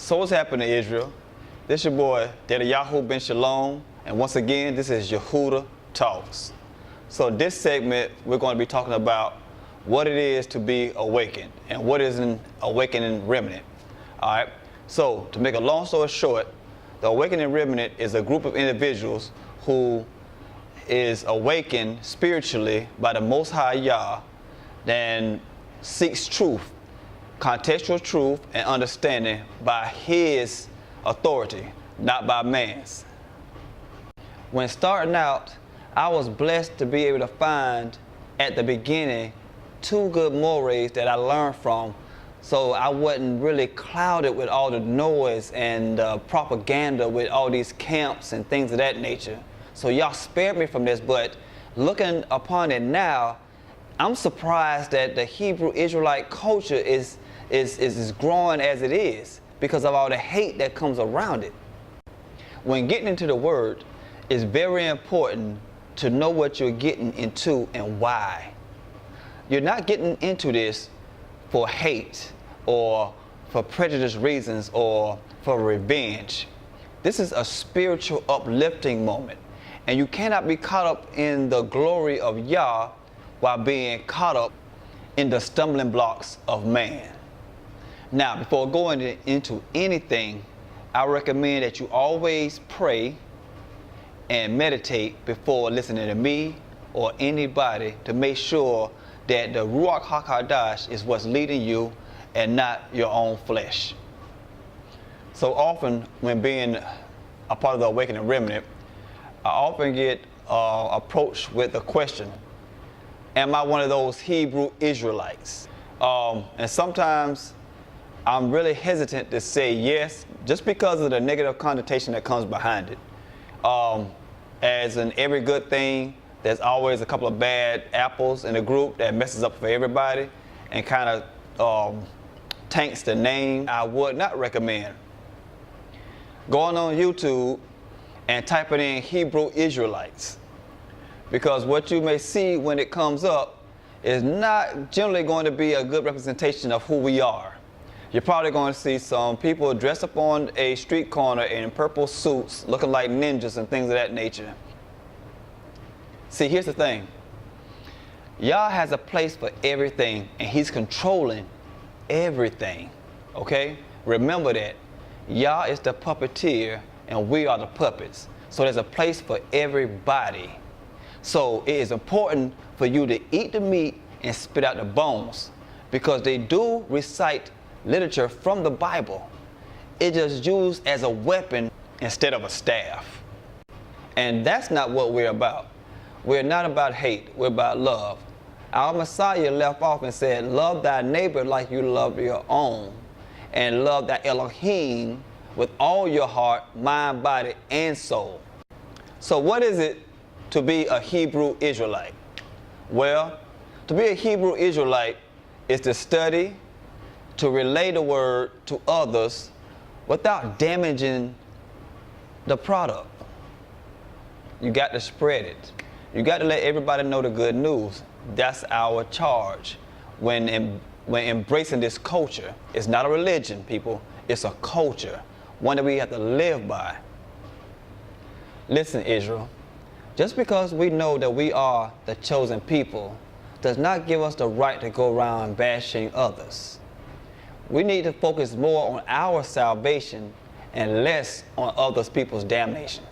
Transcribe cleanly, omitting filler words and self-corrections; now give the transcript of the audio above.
So what's happening, Israel? This your boy, Daddy Yahoo Ben Shalom, and once again, this is Yehuda Talks. So this segment, we're going to be talking about what it is to be awakened and what is an awakening remnant. All right. So to make a long story short, the awakening remnant is a group of individuals who is awakened spiritually by the Most High Yah, then seeks truth, contextual truth and understanding by His authority, not by man's. When starting out, I was blessed to be able to find at the beginning two good mores that I learned from, so I wasn't really clouded with all the noise and propaganda with all these camps and things of that nature. So y'all spared me from this, but looking upon it now, I'm surprised that the Hebrew Israelite culture is growing as it is because of all the hate that comes around it. When getting into the word, it's very important to know what you're getting into and why. You're not getting into this for hate or for prejudiced reasons or for revenge. This is a spiritual uplifting moment, and you cannot be caught up in the glory of Yah while being caught up in the stumbling blocks of man. Now, before going into anything, I recommend that you always pray and meditate before listening to me or anybody to make sure that the Ruach HaKodesh is what's leading you and not your own flesh. So often when being a part of the awakening remnant, I often get approached with the question, am I one of those Hebrew Israelites? And sometimes I'm really hesitant to say yes, just because of the negative connotation that comes behind it. As in every good thing, there's always a couple of bad apples in the group that messes up for everybody and kind of tanks the name. I would not recommend going on YouTube and typing in Hebrew Israelites, because what you may see when it comes up is not generally going to be a good representation of who we are. You're probably going to see some people dressed up on a street corner in purple suits looking like ninjas and things of that nature. See, here's the thing. Yah has a place for everything, and He's controlling everything, okay? Remember that. Yah is the puppeteer, and we are the puppets. So there's a place for everybody. So it is important for you to eat the meat and spit out the bones, because they do recite literature from the Bible. It's just used as a weapon instead of a staff. And that's not what we're about. We're not about hate, we're about love. Our Messiah left off and said, love thy neighbor like you love your own, and love thy Elohim with all your heart, mind, body, and soul. So what is it to be a Hebrew Israelite? Well, to be a Hebrew Israelite is to study, to relay the word to others without damaging the product. You got to spread it. You got to let everybody know the good news. That's our charge when embracing this culture. It's not a religion, people. It's a culture, one that we have to live by. Listen, Israel, just because we know that we are the chosen people does not give us the right to go around bashing others. We need to focus more on our salvation and less on other people's damnation.